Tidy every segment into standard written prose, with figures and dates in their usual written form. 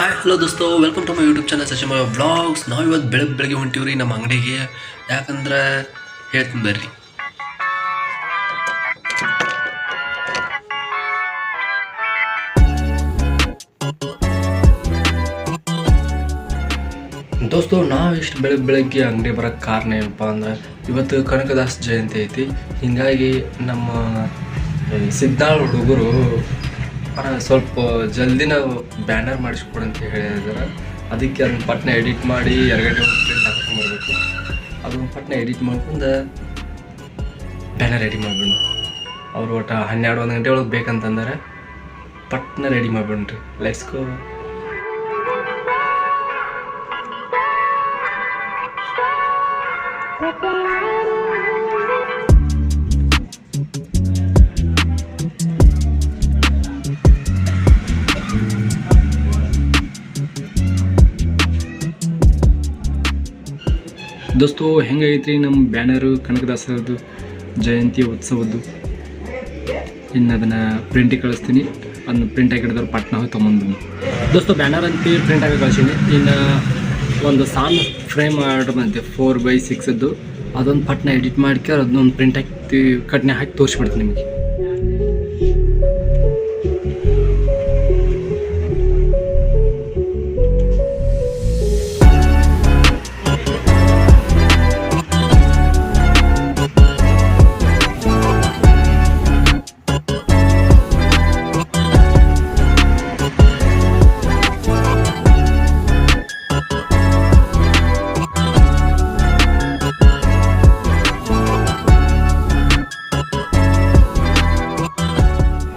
Hi hello ದೋಸ್ತು, welcome to my YouTube channel Sachin vlogs. ನಾವು ಇವತ್ತು ಬೆಳಗ್ಗೆ ಹೊಂಟಿವ್ರಿ ನಮ್ಮ ಅಂಗಡಿಗೆ. ಯಾಕಂದ್ರೆ ಹೇಳ್ತೀನಿ ಬರ್ರಿ. ದೋಸ್ತು, ನಾವು ಇಷ್ಟು ಬೆಳಗ್ಗೆ ಅಂಗಡಿ ಬರೋಕ್ಕೆ ಕಾರಣ ಏನಪ್ಪ ಅಂದ್ರೆ ಇವತ್ತು ಕನಕದಾಸ್ ಜಯಂತಿ ಐತಿ. ಹೀಗಾಗಿ ನಮ್ಮ ಸಿದ್ದಾಳ್ ಹುಡುಗರು ಸ್ವಲ್ಪ ಜಲ್ದಿನ ಬ್ಯಾನರ್ ಮಾಡಿಸ್ಕೊಡಂತ ಹೇಳಿದಾರೆ. ಅದಕ್ಕೆ ಅದನ್ನ ಪಟ್ನ ಎಡಿಟ್ ಮಾಡಿ 2 ಗಂಟೆ ಪ್ರಿಂಟ್ ಹಾಕೊಂಡ್ಬರ್ಬೇಕು. ಅದನ್ನ ಪಟ್ನ ಎಡಿಟ್ ಮಾಡ್ಕೊಂಡು ಬ್ಯಾನರ್ ರೆಡಿ ಮಾಡ್ಬಿಡು. ಅವರು ಒಟ್ಟು 12-1 ಗಂಟೆ ಒಳಗೆ ಬೇಕಂತಂದರೆ ಪಟ್ನ ರೆಡಿ ಮಾಡ್ಬಿಡ್ರಿ. Let's go. ದೋಸ್ತು, ಹೆಂಗೈತ್ರಿ ನಮ್ಮ ಬ್ಯಾನರು ಕನಕದಾಸರದ್ದು ಜಯಂತಿ ಉತ್ಸವದ್ದು. ಇನ್ನು ಅದನ್ನು ಪ್ರಿಂಟಿಗೆ ಕಳಿಸ್ತೀನಿ. ಅದನ್ನ ಪ್ರಿಂಟ್ ಆಗಿ ಹಿಡಿದ್ರೆ ಪಟ್ನ ಹೋಗಿ ತೊಗೊಂಡ್ಬಂದು ದೋಸ್ತು ಬ್ಯಾನರ್ ಅಂತ ಪ್ರಿಂಟ್ ಆಗಿ ಕಳಿಸೀನಿ. ಇನ್ನು ಒಂದು ಸಣ್ಣ ಫ್ರೇಮ್ ಆರ್ಡರ್ ಬಂತೆ 4x6 ಅದೊಂದು ಪಟ್ನ ಎಡಿಟ್ ಮಾಡ್ಕೆ ಅದನ್ನೊಂದು ಪ್ರಿಂಟ್ ಹಾಕಿ ಕಟ್ನೆ ಹಾಕಿ ತೋರಿಸ್ಬಿಡ್ತೀನಿ ನಿಮಗೆ.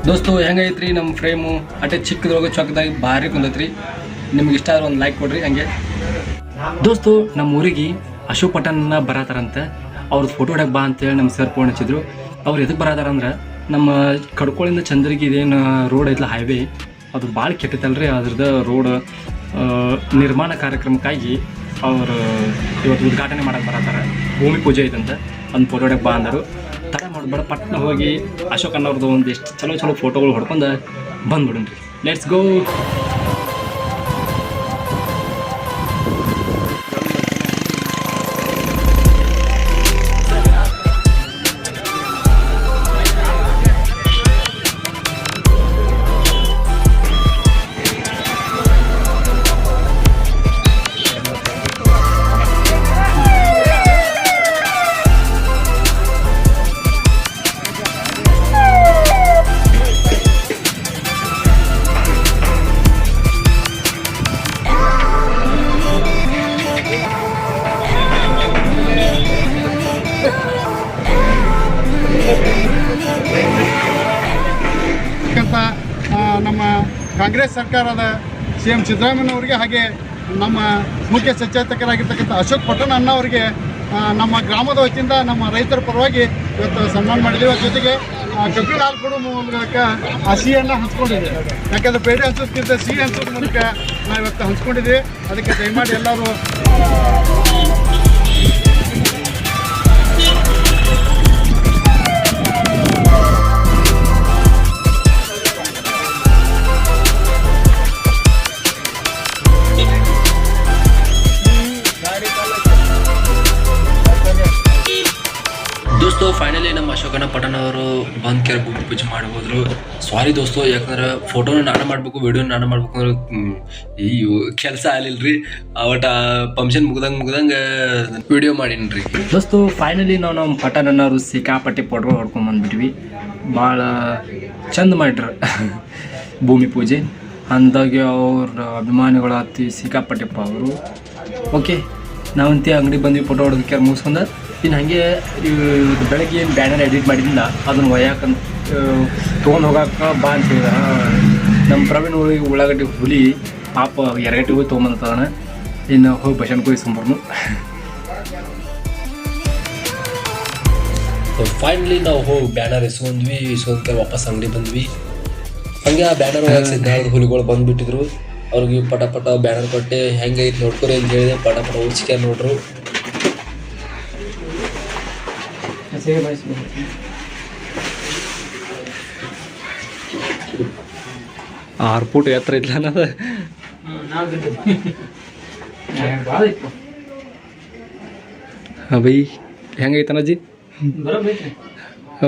ದೋಸ್ತು, ಹೆಂಗೈತ್ರಿ ನಮ್ಮ ಫ್ರೇಮು? ಅಟೆ ಚಿಕ್ಕದ್ರೊಳಗೆ ಚೊಕ್ಕದಾಗಿ ಭಾರಿ ಕುಂದೈತ್ರಿ. ನಿಮ್ಗೆ ಇಷ್ಟ ಆದ್ರೆ ಒಂದು ಲೈಕ್ ಕೊಡ್ರಿ. ಹಂಗೆ ದೋಸ್ತು, ನಮ್ಮ ಊರಿಗೆ ಅಶೋಕ್ ಪಟ್ಟಣ ಬರತ್ತಾರಂತೆ. ಅವ್ರದ್ದು ಫೋಟೋ ಹೊಡಕ್ಕೆ ಬಾ ಅಂತೇಳಿ ನಮ್ಮ ಸರ್ ಫೋನ್ ಹಚ್ಚಿದ್ರು. ಅವ್ರು ಎದಕ್ಕೆ ಬರತ್ತಾರಂದ್ರೆ ನಮ್ಮ ಕಡ್ಕೋಳಿಂದ ಚಂದ್ರಿಗೆ ಇದೇನು ರೋಡ್ ಐತಲ್ಲ, ಹೈವೇ, ಅದು ಭಾಳ ಕೆಟ್ಟೈತಲ್ರಿ. ಅದ್ರದ್ದು ರೋಡ್ ನಿರ್ಮಾಣ ಕಾರ್ಯಕ್ರಮಕ್ಕಾಗಿ ಅವರು ಇವತ್ತು ಉದ್ಘಾಟನೆ ಮಾಡಕ್ಕೆ ಬರತ್ತಾರೆ. ಭೂಮಿ ಪೂಜೆ ಐತಂತೆ. ಒಂದು ಫೋಟೋ ಹೊಡಕ್ಕೆ ಬಾ ಅಂದರು. ತಡ ಮಾಡಬೇಡ, ಪಟ್ನ ಹೋಗಿ ಅಶೋಕ್ ಅನ್ನೋರ್ದು ಒಂದಿಷ್ಟು ಚಲೋ ಫೋಟೋಗಳು ಹೊಡ್ಕೊಂಡು ಬಂದ್ಬಿಡ್ರಿ. Let's go. ನಮ್ಮ ಕಾಂಗ್ರೆಸ್ ಸರ್ಕಾರದ CM ಸಿದ್ದರಾಮಯ್ಯನವರಿಗೆ ಹಾಗೆ ನಮ್ಮ ಮುಖ್ಯ ಸಚೇತಕರಾಗಿರ್ತಕ್ಕಂಥ ಅಶೋಕ್ ಪಟ್ಟಣ ಅಣ್ಣವರಿಗೆ ನಮ್ಮ ಗ್ರಾಮದ ವತಿಯಿಂದ ನಮ್ಮ ರೈತರ ಪರವಾಗಿ ಇವತ್ತು ಸನ್ಮಾನ ಮಾಡಿದ್ದೀವಿ. ಅದ್ರ ಜೊತೆಗೆ ಕಬ್ಬಿನ ಹಾಲು ಕೊಡೋ ಮೂಲಕ ಆ ಸಿಹಿಯನ್ನು ಹಂಚ್ಕೊಂಡಿದ್ದೀವಿ. ಯಾಕಂದರೆ ಪೇಡೆ ಹಂಚೋದಕ್ಕಿಂತ ಸಿಹಿ ಹಂಚೋದ್ರ ಮೂಲಕ ನಾವು ಇವತ್ತು ಹಂಚ್ಕೊಂಡಿದ್ದೀವಿ. ಅದಕ್ಕೆ ದಯಮಾಡಿ ಎಲ್ಲರೂ ದೋಸ್ತು, ಫೈನಲಿ ನಮ್ಮ ಅಶೋಕಣ್ಣ ಪಟ್ಟಣ ಅವರು ಬಂದ್ ಕೇರ್ ಭೂಮಿ ಪೂಜೆ ಮಾಡಿ ಸಾರಿ ದೋಸ್ತು, ಯಾಕಂದ್ರೆ ಫೋಟೋನ ನಾನು ಮಾಡಬೇಕು, ವಿಡಿಯೋ ನಾನು ಮಾಡ್ಬೇಕು ಅಂದ್ರೆ ಈ ಕೆಲಸ ಆಗಲಿಲ್ರಿ. ಅವಟ ಫಂಕ್ಷನ್ ಮುಗ್ದಂಗೆ ವಿಡಿಯೋ ಮಾಡೀನಿ ದೋಸ್ತು. ಫೈನಲಿ ನಾವು ನಮ್ಮ ಪಟ್ಟಣನವರು ಸಿಕ್ಕಾಪಟ್ಟೆ ಫೋಟೋ ಹೊಡ್ಕೊಂಡು ಬಂದ್ಬಿಟ್ವಿ. ಭಾಳ ಚಂದ ಮಾಡಿಟ್ರು ಭೂಮಿ ಪೂಜೆ. ಅಂದಾಗೆ ಅವ್ರ ಅಭಿಮಾನಿಗಳು ಹತ್ತಿ ಸಿಕ್ಕಾಪಟ್ಟೆಪ್ಪ ಅವರು. ಓಕೆ, ನಾವಂತೆ ಅಂಗಡಿ ಬಂದ್ವಿ, ಫೋಟೋ ಹೊಡೋದಕ್ಕೆ ಮುಗಿಸ್ಕೊಂಡು. ಇನ್ನು ಹಾಗೆ ಬೆಳಗ್ಗೆ ಏನು ಬ್ಯಾನರ್ ಎಡಿಟ್ ಮಾಡಿದ್ದಿಲ್ಲ ಅದನ್ನು ಒಯ್ಯಾಕಂತ ತೊಗೊಂಡು ಹೋಗಕ್ಕೆ ಬಾ ಅಂತ ಹೇಳಿದಾರೆ. ನಮ್ಮ ಪ್ರವೀಣ್ ಊರಿಗೆ ಉಳ್ಳಾಗಡ್ಡಿ ಹುಲಿ ಪಾಪ 2 ಗಂಟೆಗೆ ಹೋಗಿ ತೊಗೊಂಬಂತಾನೆ. ಇನ್ನು ಹೋಗಿ ಬಸ್ಸನ್ಗೆ ಹೋಗಿ ಸಂಬರ್ನು. ಫೈನಲಿ ನಾವು ಹೋಗಿ ಬ್ಯಾನರ್ ಇಸ್ಕೊಂಡ್ರೆ ವಾಪಸ್ ಅಂಗಡಿ ಬಂದ್ವಿ. ಹಂಗೆ ಆ ಬ್ಯಾನರ್ ಹುಲಿಗಳು ಬಂದುಬಿಟ್ಟಿದ್ರು. ಅವ್ರಿಗೆ ಪಟ ಬ್ಯಾನರ್ ಕೊಟ್ಟೆ, ಹೆಂಗೈತೆ ನೋಡ್ಕೊರಿ ಅಂತ ಹೇಳಿದೆ. ಪಟ ಉಚಿಕೆ ನೋಡ್ರು. 6 ಫೂಟ್ ಎತ್ತರ ಇಲ್ಲ ಅನ್ನೋದು ಹಾಂ ಬೈ ಹೆಂಗೈತನ ಅಜ್ಜಿ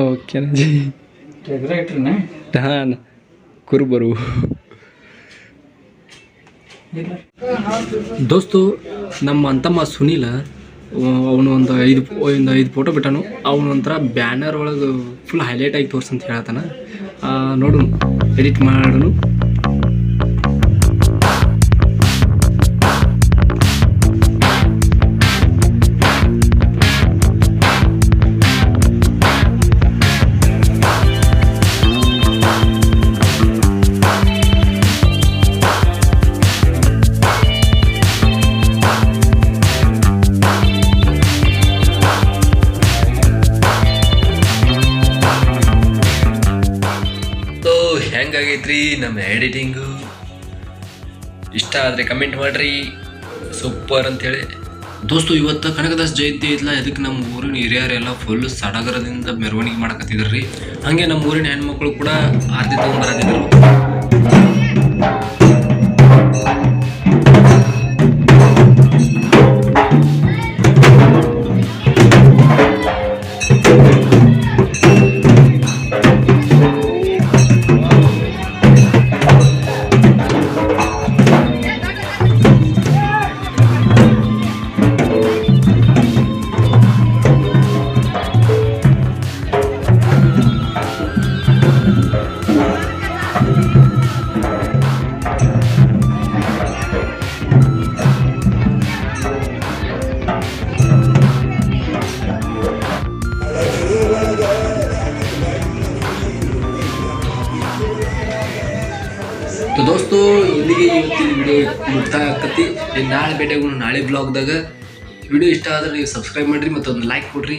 ಓಕೆ ಅಜ್ಜಿ ಹಾಂ ಕುರುಬರು ದೋಸ್ತು ನಮ್ಮ ಅಂತಮ್ಮ ಸುನೀಲ ಅವನು ಒಂದು ಐದು ಫೋಟೋ ಬಿಟ್ಟನು. ಅವನು ಒಂಥರ ಬ್ಯಾನರ್ ಒಳಗೆ ಫುಲ್ ಹೈಲೈಟ್ ಆಗಿ ತೋರ್ಸಂತ ಹೇಳತ್ತಾನ. ನೋಡು ಎಡಿಟ್ ಮಾಡೋನು. ಹೆಂಗಾಗೈತ್ರಿ ನಮ್ಮ ಎಡಿಟಿಂಗು? ಇಷ್ಟ ಆದರೆ ಕಮೆಂಟ್ ಮಾಡಿರಿ ಸೂಪರ್ ಅಂಥೇಳಿ. ದೋಸ್ತು ಇವತ್ತು ಕನಕದಾಸ್ ಜಯಂತಿ ಐತ್ಲ, ಅದಕ್ಕೆ ನಮ್ಮ ಊರಿನ ಹಿರಿಯರೆಲ್ಲ ಫುಲ್ ಸಡಗರದಿಂದ ಮೆರವಣಿಗೆ ಮಾಡಕತ್ತಿದ್ರು ರೀ. ಹಾಗೆ ನಮ್ಮ ಊರಿನ ಹೆಣ್ಮಕ್ಳು ಕೂಡ ಆರತಿ ತೊಗೊಂಬರತ್ತಿದ್ರು. ದೋಸ್ತು ಇಲ್ಲಿಗೆ ಇವತ್ತಿನ ವಿಡಿಯೋ ಮುಕ್ತಾಯ ಆಕತಿ. ನಾಳೆ ಭೇಟಿಯಾಗೋಣ ನಾಳೆ ಬ್ಲಾಗ್ದಾಗ. ವಿಡಿಯೋ ಇಷ್ಟ ಆದರೆ ನೀವು ಸಬ್ಸ್ಕ್ರೈಬ್ ಮಾಡಿರಿ ಮತ್ತು ಒಂದು ಲೈಕ್ ಕೊಡ್ರಿ.